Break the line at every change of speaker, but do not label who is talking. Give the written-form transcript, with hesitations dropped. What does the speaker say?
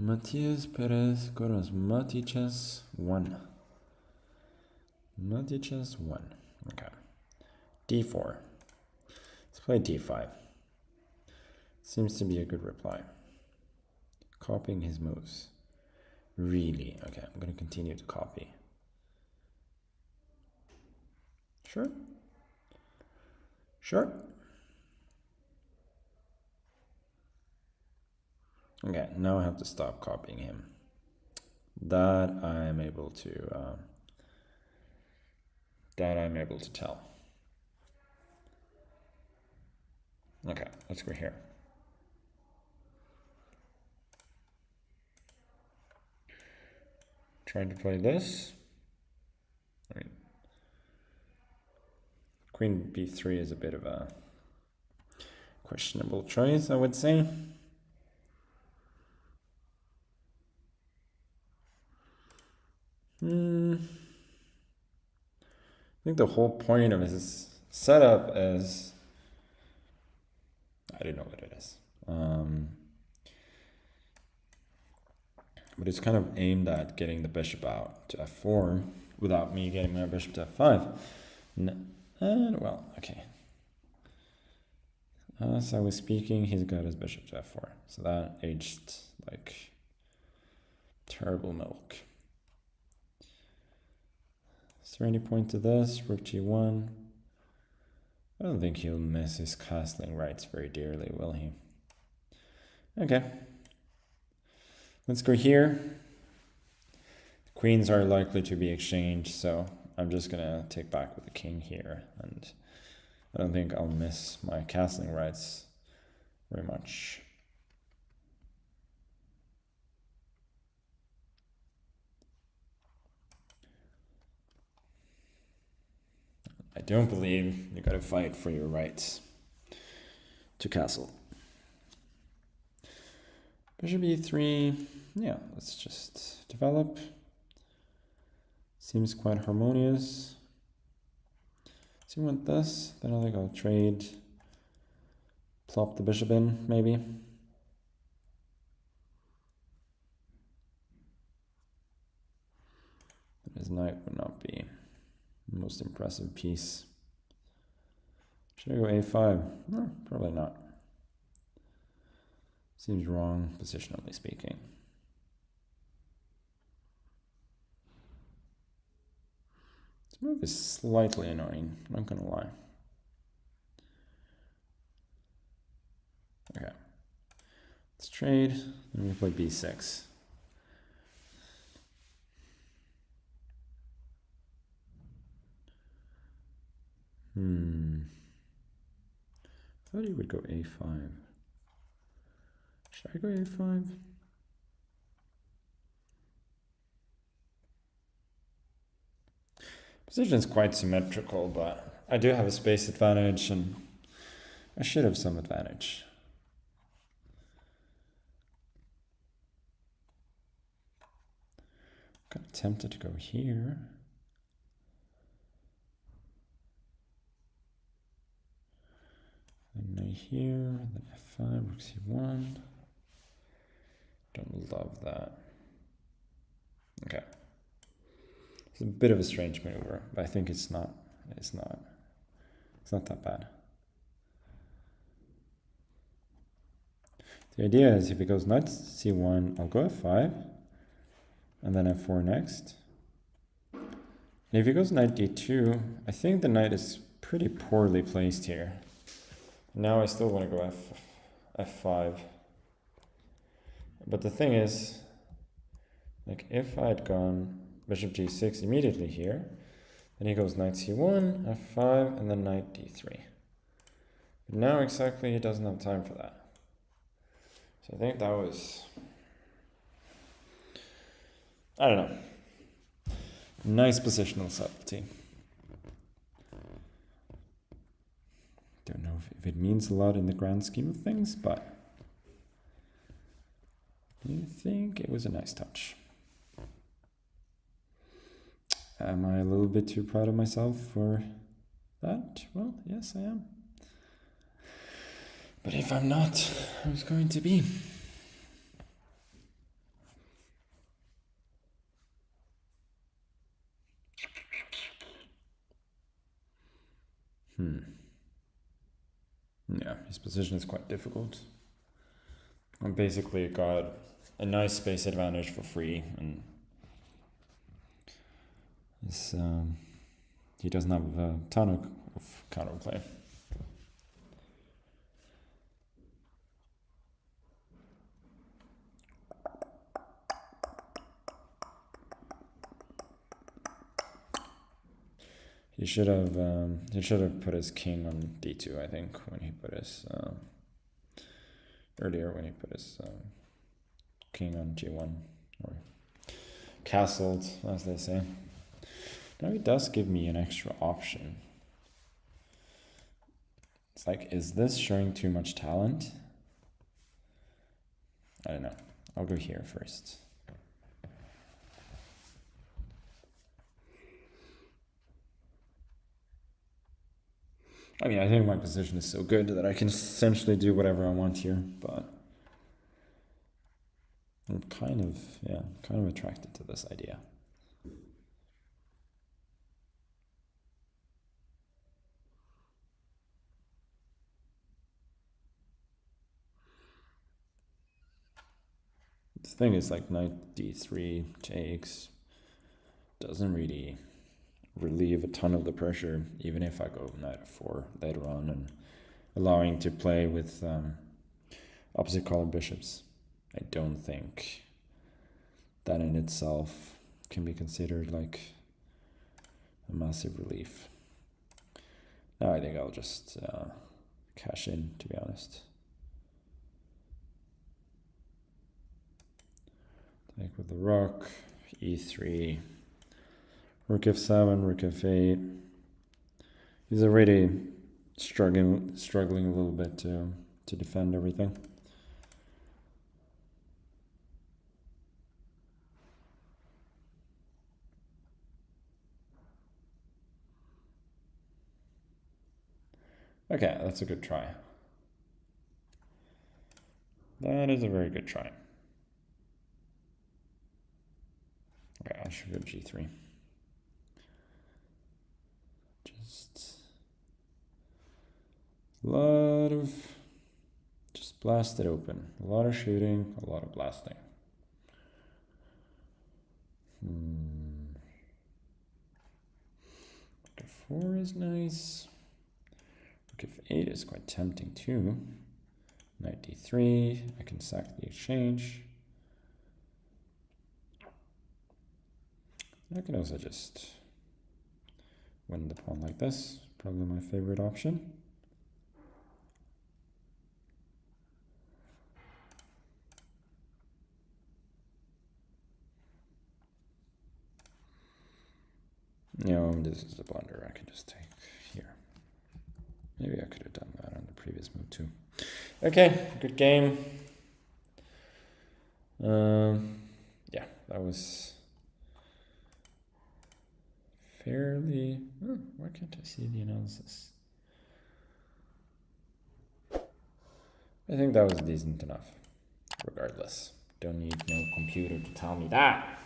Matias Perez Coros Matichess 1. Matichess 1. Okay. D4. Let's play D5. Seems to be a good reply. Copying his moves. Really? Okay, I'm going to continue to copy. Sure. Sure. Okay, now I have to stop copying him. That I'm able to tell. Okay, let's go here. Trying to play this. I mean, Queen b3 is a bit of a questionable choice, I would say. I think the whole point of his setup is, I don't know what it is, but it's kind of aimed at getting the bishop out to f4 without me getting my bishop to f5. And well, okay. As I was speaking, he's got his bishop to f4, so that aged like terrible milk. Is there any point to this? Rook g1. I don't think he'll miss his castling rights very dearly, will he? Okay. Let's go here. Queens are likely to be exchanged, so I'm just gonna take back with the king here, and I don't think I'll miss my castling rights very much. I don't believe you gotta fight for your rights to castle. Bishop e3, yeah, let's just develop. Seems quite harmonious. So you want this, then I think I'll trade, plop the bishop in, maybe. His knight would not be the most impressive piece. Should I go a5? No, probably not. Seems wrong, positionally speaking. This move is slightly annoying, not gonna lie. Okay. Let's trade, then we play b6. I thought he would go a5. Should I go a5? Position is quite symmetrical, but I do have a space advantage, and I should have some advantage. Kind of tempted to go here. Then knight here, then f5, rook c1. Don't love that. Okay. It's a bit of a strange maneuver, but I think it's not that bad. The idea is if he goes knight c1, I'll go f5, and then f4 next. And if he goes knight d2, I think the knight is pretty poorly placed here. Now I still want to go f5. But the thing is, like if I had gone bishop g6 immediately here, then he goes knight c1, f5, and then knight d3. But now exactly he doesn't have time for that. So I think that was, I don't know, nice positional subtlety. Don't know if it means a lot in the grand scheme of things, but I think it was a nice touch. Am I a little bit too proud of myself for that? Well, yes, I am. But if I'm not, who's going to be? Yeah, his position is quite difficult. And basically got a nice space advantage for free, and he doesn't have a ton of counterplay. He should have put his king on d2, I think, when he put his earlier when he put his king on g1, or castled, as they say. Now he does give me an extra option. It's like, is this showing too much talent? I don't know. I'll go here first. I mean, I think my position is so good that I can essentially do whatever I want here, but I'm kind of attracted to this idea. The thing is, like, knight d3 takes doesn't really relieve a ton of the pressure, even if I go knight f4 later on, and allowing to play with opposite colored bishops. I don't think that in itself can be considered like a massive relief. Now I think I'll just cash in, to be honest. Like with the rook, e3, rook f7, rook f8. He's already struggling a little bit to defend everything. Okay, that's a good try. That is a very good try. Okay, I should go g3. Just a lot of, just blast it open. A lot of shooting, a lot of blasting. Rook f4 is nice. Rook f8 is quite tempting too. Knight d3, I can sack the exchange. I can also just win the pawn like this, probably my favorite option. No, this is a blunder. I can just take here. Maybe I could have done that on the previous move too. Okay, good game. Yeah, that was fairly... Oh, why can't I see the analysis? I think that was decent enough. Regardless, don't need no computer to tell me that.